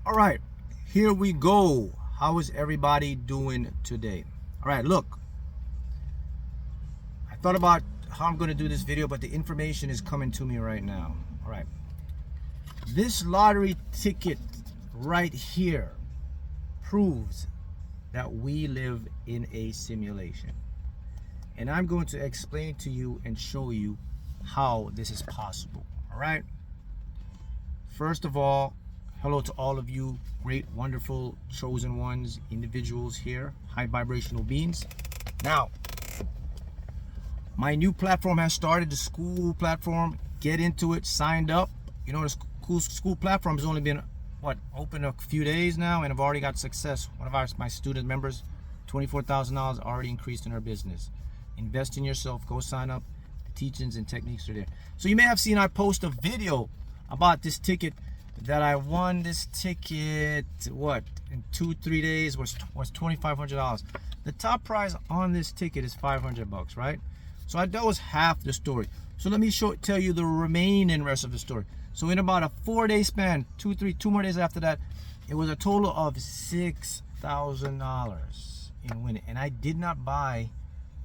All right, here we go. How is everybody doing today? All right, look, I thought about how I'm going to do this video, but the information is coming to me right now. All right, this lottery ticket right here proves that we live in a simulation. And I'm going to explain to you and show you how this is possible. All right, first of all, hello to all of you great, wonderful, chosen ones, individuals here, high vibrational beings. Now, my new platform has started, the school platform. Get into it, signed up. You know, the school platform has only been, open a few days now, and I've already got success. One of my student members, $24,000 already increased in her business. Invest in yourself, go sign up. The teachings and techniques are there. So you may have seen I post a video about this ticket that I won. This ticket, in 2-3 days was $2,500. The top prize on this ticket is $500, right? So that was half the story. So let me tell you the remaining rest of the story. So in about a 4-day span, two more days after that, it was a total of $6,000 in winning. And I did not buy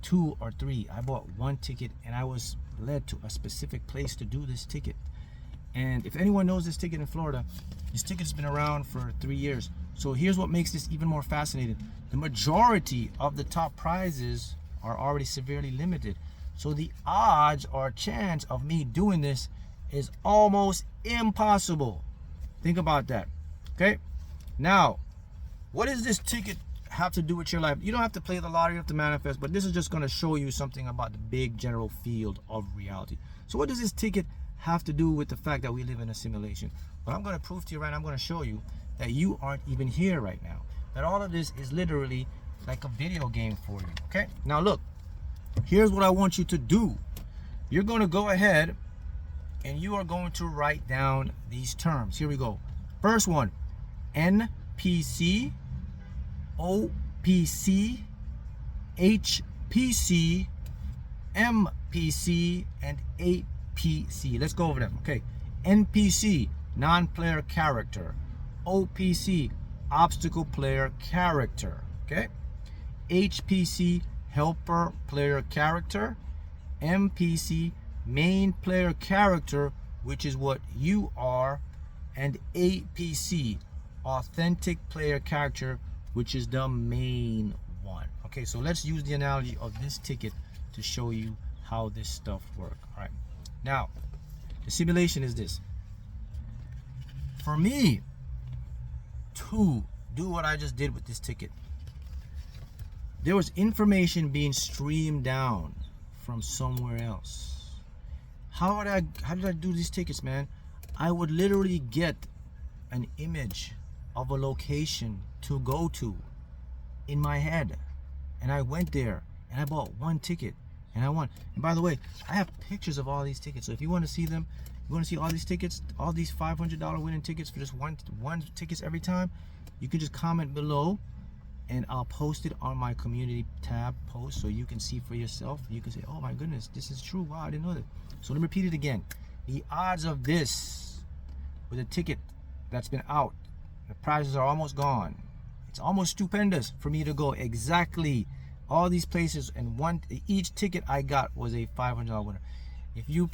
2 or 3. I bought 1 ticket, and I was led to a specific place to do this ticket. And if anyone knows this ticket in Florida, this ticket's been around for 3 years. So here's what makes this even more fascinating. The majority of the top prizes are already severely limited. So the odds or chance of me doing this is almost impossible. Think about that. Okay? Now, what does this ticket have to do with your life? You don't have to play the lottery, you have to manifest, but this is just going to show you something about the big general field of reality. So what does this ticket have to do with the fact that we live in a simulation? Well, I'm going to prove to you right now, I'm going to show you that you aren't even here right now. That all of this is literally like a video game for you. Okay? Now look, here's what I want you to do. You're going to go ahead and you are going to write down these terms. Here we go. First one, NPC, OPC, HPC, MPC, and APC. Let's go over them. Okay. NPC, non-player character. OPC, obstacle player character. Okay. HPC, helper player character. MPC, main player character, which is what you are. And APC, authentic player character, which is the main one. Okay, so let's use the analogy of this ticket to show you how this stuff works. All right, now the simulation is this. For me to do what I just did with this ticket, there was information being streamed down from somewhere else. How did I do these tickets, man? I would literally get an image of a location to go to in my head, and I went there and I bought 1 ticket and I won. And by the way, I have pictures of all these tickets, so if you want to see them, you want to see all these tickets, all these $500 winning tickets for just one tickets every time, you can just comment below and I'll post it on my community tab post so you can see for yourself. You can say, oh my goodness, this is true. Wow, I didn't know that. So let me repeat it again. The odds of this with a ticket that's been out, the prizes are almost gone. It's almost stupendous for me to go exactly all these places, and each ticket I got was a $500 winner. If you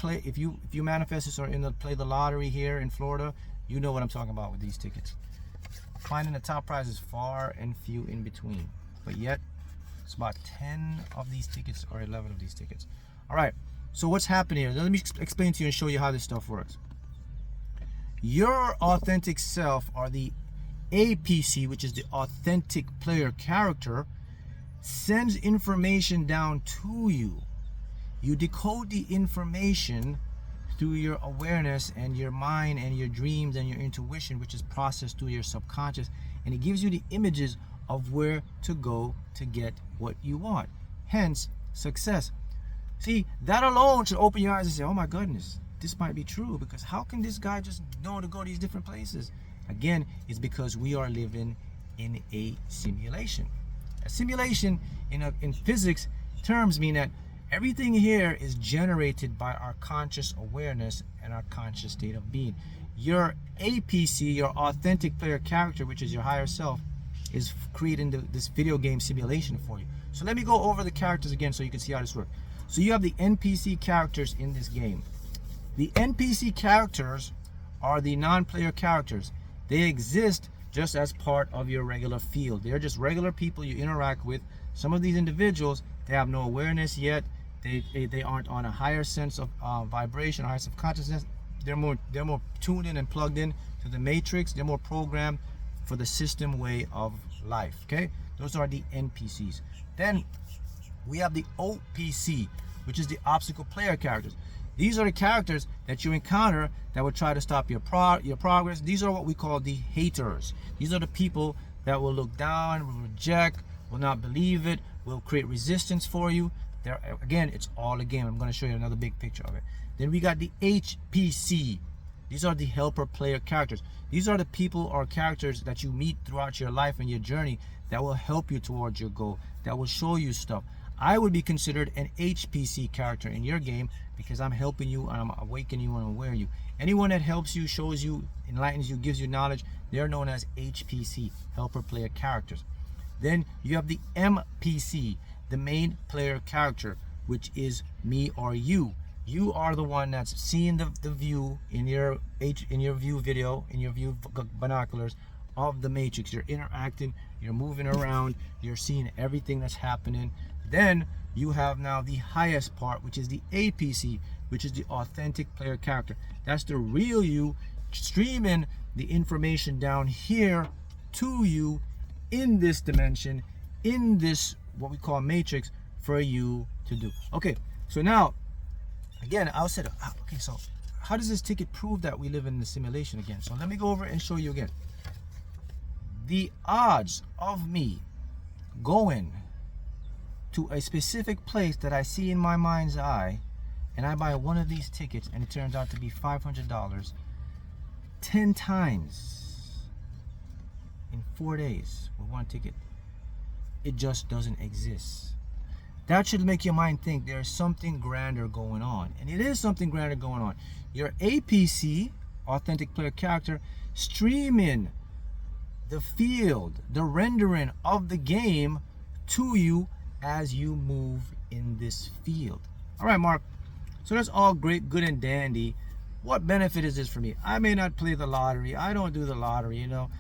manifest this or play the lottery here in Florida, you know what I'm talking about with these tickets. Finding the top prize is far and few in between, but yet it's about 10 of these tickets or 11 of these tickets. All right, so what's happening here? Let me explain to you and show you how this stuff works. Your authentic self, or the APC, which is the authentic player character, sends information down to you. You decode the information through your awareness and your mind and your dreams and your intuition, which is processed through your subconscious, and it gives you the images of where to go to get what you want. Hence, success. See, that alone should open your eyes and say, oh my goodness, this might be true, because how can this guy just know to go to these different places? Again, it's because we are living in a simulation. A simulation in physics terms mean that everything here is generated by our conscious awareness and our conscious state of being. Your APC, your authentic player character, which is your higher self, is creating this video game simulation for you. So let me go over the characters again so you can see how this works. So you have the NPC characters in this game. The NPC characters are the non-player characters. They exist just as part of your regular field. They're just regular people you interact with. Some of these individuals, they have no awareness yet. They aren't on a higher sense of vibration, higher sense of consciousness. They're more tuned in and plugged in to the matrix. They're more programmed for the system way of life. Okay, those are the NPCs. Then we have the OPC, which is the obstacle player characters. These are the characters that you encounter that will try to stop your progress. These are what we call the haters. These are the people that will look down, will reject, will not believe it, will create resistance for you. Again, it's all a game. I'm going to show you another big picture of it. Then we got the HPC. These are the helper player characters. These are the people or characters that you meet throughout your life and your journey that will help you towards your goal, that will show you stuff. I would be considered an HPC character in your game because I'm helping you and I'm awakening you and I'm aware you. Anyone that helps you, shows you, enlightens you, gives you knowledge, they're known as HPC, helper player characters. Then you have the MPC, the main player character, which is me or you. You are the one that's seeing the view in your view video, in your view binoculars of the matrix. You're interacting, you're moving around, you're seeing everything that's happening. Then you have now the highest part, which is the APC, which is the authentic player character. That's the real you streaming the information down here to you in this dimension, in this what we call matrix, for you to do. Okay, so now again, I said, okay, so how does this ticket prove that we live in the simulation again? So let me go over and show you again. The odds of me going to a specific place that I see in my mind's eye, and I buy one of these tickets and it turns out to be $500, 10 times in 4 days with one ticket, it just doesn't exist. That should make your mind think there's something grander going on. And it is something grander going on. Your APC, authentic player character, streaming the field, the rendering of the game to you as you move in this field. All right, Mark. So that's all great, good and dandy. What benefit is this for me? I may not play the lottery. I don't do the lottery, you know.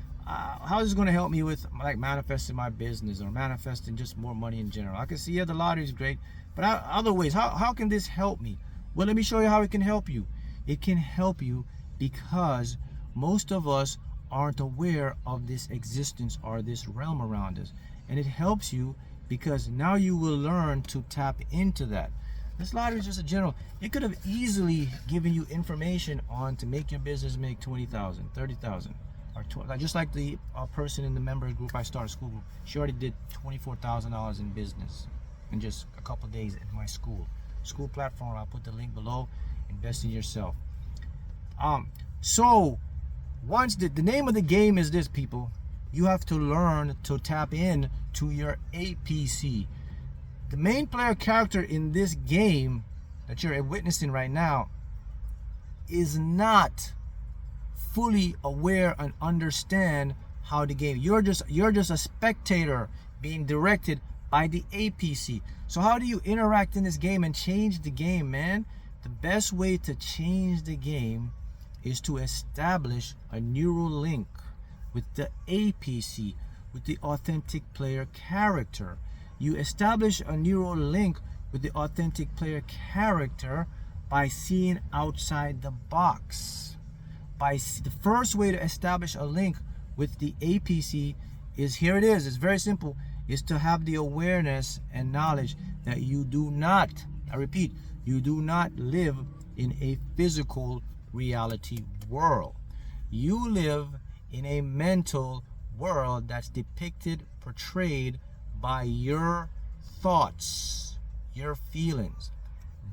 How is this going to help me with like manifesting my business or manifesting just more money in general? I can see, yeah, the lottery is great, but other ways, how can this help me? Well, let me show you how it can help you. It can help you because most of us aren't aware of this existence or this realm around us. And it helps you because now you will learn to tap into that. This lottery is just a general. It could have easily given you information on to make your business make 20,000, 30,000. Or just like the person in the member group I started, school group, she already did $24,000 in business in just a couple of days at my school platform. I'll put the link below. Invest in yourself. So once the name of the game is this, people, you have to learn to tap in to your APC. The main player character in this game that you're witnessing right now is not fully aware and understand how the game. You're just a spectator being directed by the APC. So how do you interact in this game and change the game, man? The best way to change the game is to establish a neural link with the APC, with the authentic player character. You establish a neural link with the authentic player character by seeing outside the box. The first way to establish a link with the APC is, here it is, it's very simple, is to have the awareness and knowledge that you do not, I repeat, you do not live in a physical reality world. You live in a mental world that's depicted, portrayed by your thoughts, your feelings.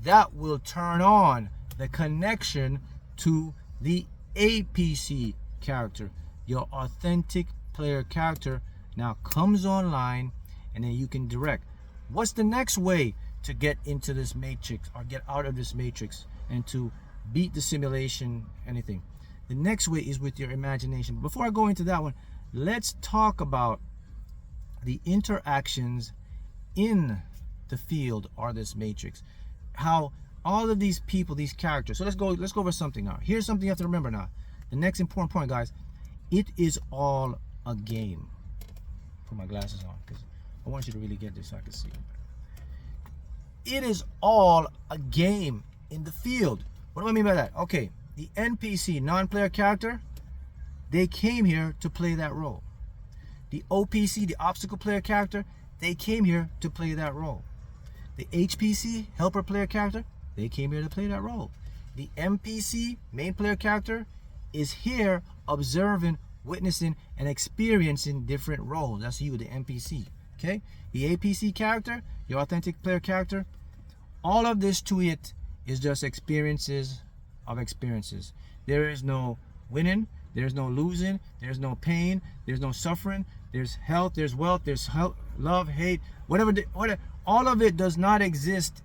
That will turn on the connection to the APC character. Your authentic player character now comes online, and then you can direct. What's the next way to get into this matrix or get out of this matrix and to beat the simulation, anything? The next way is with your imagination. But before I go into that one, let's talk about the interactions in the field or this matrix. How all of these people, these characters. So let's go over something now. Here's something you have to remember now. The next important point, guys. It is all a game. Put my glasses on because I want you to really get this so I can see. It is all a game in the field. What do I mean by that? Okay, the NPC, non-player character, they came here to play that role. The OPC, the obstacle player character, they came here to play that role. The HPC, helper player character, they came here to play that role. The MPC, main player character, is here observing, witnessing, and experiencing different roles. That's you, the NPC. Okay? The APC character, your authentic player character, all of this to it is just experiences of experiences. There is no winning, there's no losing, there's no pain, there's no suffering, there's health, there's wealth, there's love, hate, whatever. All of it does not exist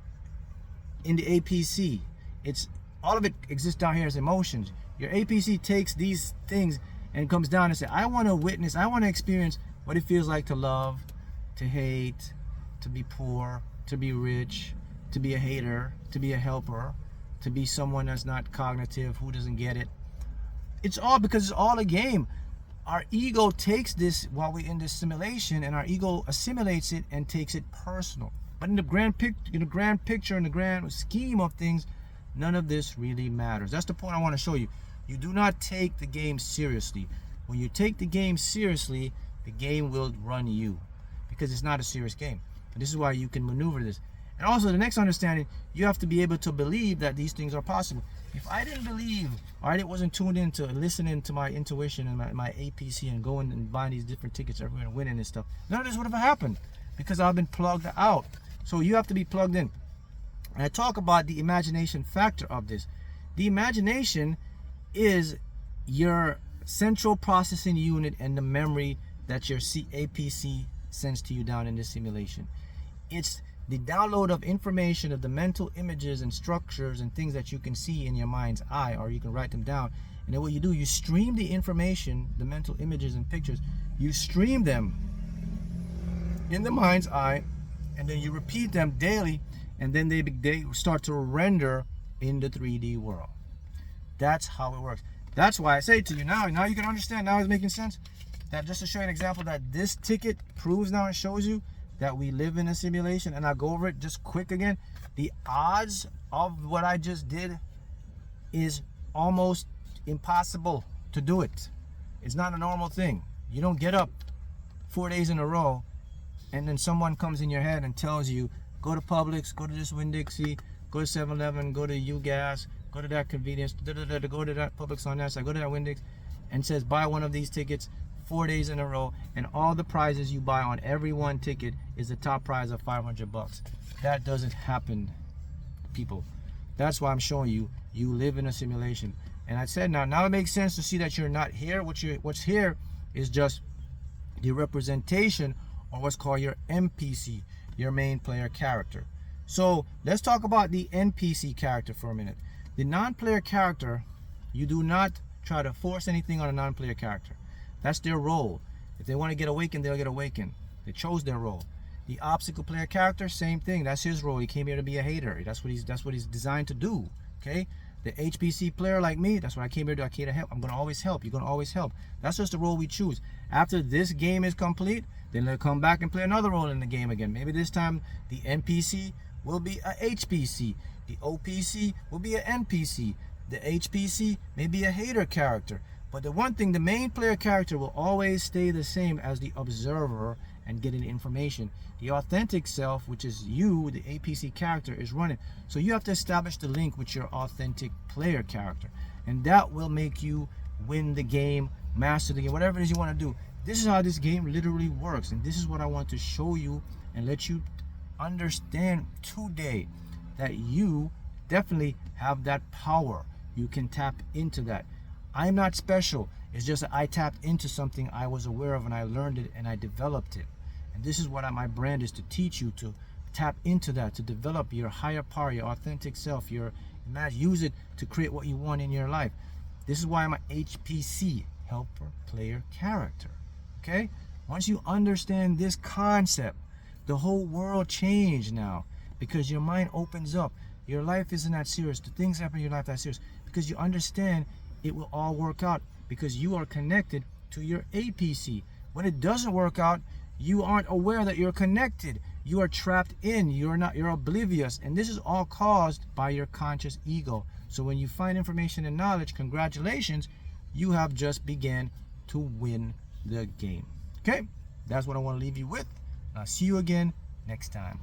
in the APC. It's all of it exists down here as emotions. Your APC takes these things and comes down and says, I want to witness, I want to experience what it feels like to love, to hate, to be poor, to be rich, to be a hater, to be a helper, to be someone that's not cognitive, who doesn't get it. It's all because it's all a game. Our ego takes this while we're in this simulation, and our ego assimilates it and takes it personal. But in the grand picture, in the grand scheme of things, none of this really matters. That's the point I want to show you. You do not take the game seriously. When you take the game seriously, the game will run you, because it's not a serious game. And this is why you can maneuver this. And also, the next understanding, you have to be able to believe that these things are possible. If I didn't believe, or I wasn't tuned in to listening to my intuition and my APC and going and buying these different tickets everywhere and winning and stuff, none of this would have happened, because I've been plugged out. So you have to be plugged in. And I talk about the imagination factor of this. The imagination is your central processing unit and the memory that your APC sends to you down in this simulation. It's the download of information of the mental images and structures and things that you can see in your mind's eye, or you can write them down. And then what you do, you stream the information, the mental images and pictures, you stream them in the mind's eye, and then you repeat them daily, and then they start to render in the 3D world. That's how it works. That's why I say to you now you can understand, now it's making sense, that just to show you an example that this ticket proves now and shows you that we live in a simulation. And I'll go over it just quick again. The odds of what I just did is almost impossible to do it. It's not a normal thing. You don't get up 4 days in a row and then someone comes in your head and tells you, go to Publix, go to this Winn-Dixie, go to 7-Eleven, go to UGAS, go to that convenience, go to that Publix on that side, go to that Winn-Dixie, and says buy one of these tickets 4 days in a row, and all the prizes you buy on every one ticket is the top prize of $500. That doesn't happen, people. That's why I'm showing you, you live in a simulation. And I said now it makes sense to see that you're not here. What's here is just the representation, or what's called your MPC, your main player character. So let's talk about the NPC character for a minute. The non-player character, you do not try to force anything on a non-player character. That's their role. If they want to get awakened, they'll get awakened. They chose their role. The obstacle player character, same thing. That's his role. He came here to be a hater. That's what he's designed to do. Okay? The HPC player like me, that's what I came here to do. I came to help. I'm gonna always help. You're gonna always help. That's just the role we choose. After this game is complete, then they'll come back and play another role in the game again. Maybe this time the NPC will be a HPC. The OPC will be an NPC. The HPC may be a hater character. But the one thing, the main player character will always stay the same as the observer and getting information. The authentic self, which is you, the APC character, is running. So you have to establish the link with your authentic player character. And that will make you win the game, master the game, whatever it is you want to do. This is how this game literally works. And this is what I want to show you and let you understand today, that you definitely have that power. You can tap into that. I'm not special. It's just that I tapped into something I was aware of, and I learned it and I developed it. And this is what my brand is, to teach you to tap into that, to develop your higher power, your authentic self, use it to create what you want in your life. This is why I'm an HPC, helper player character. Okay? Once you understand this concept, the whole world changed now, because your mind opens up. Your life isn't that serious. The things happen in your life that serious because you understand it will all work out, because you are connected to your APC. When it doesn't work out, you aren't aware that you're connected. You are trapped in. You're oblivious. And this is all caused by your conscious ego. So when you find information and knowledge, congratulations, you have just began to win the game. Okay? That's what I want to leave you with. I'll see you again next time.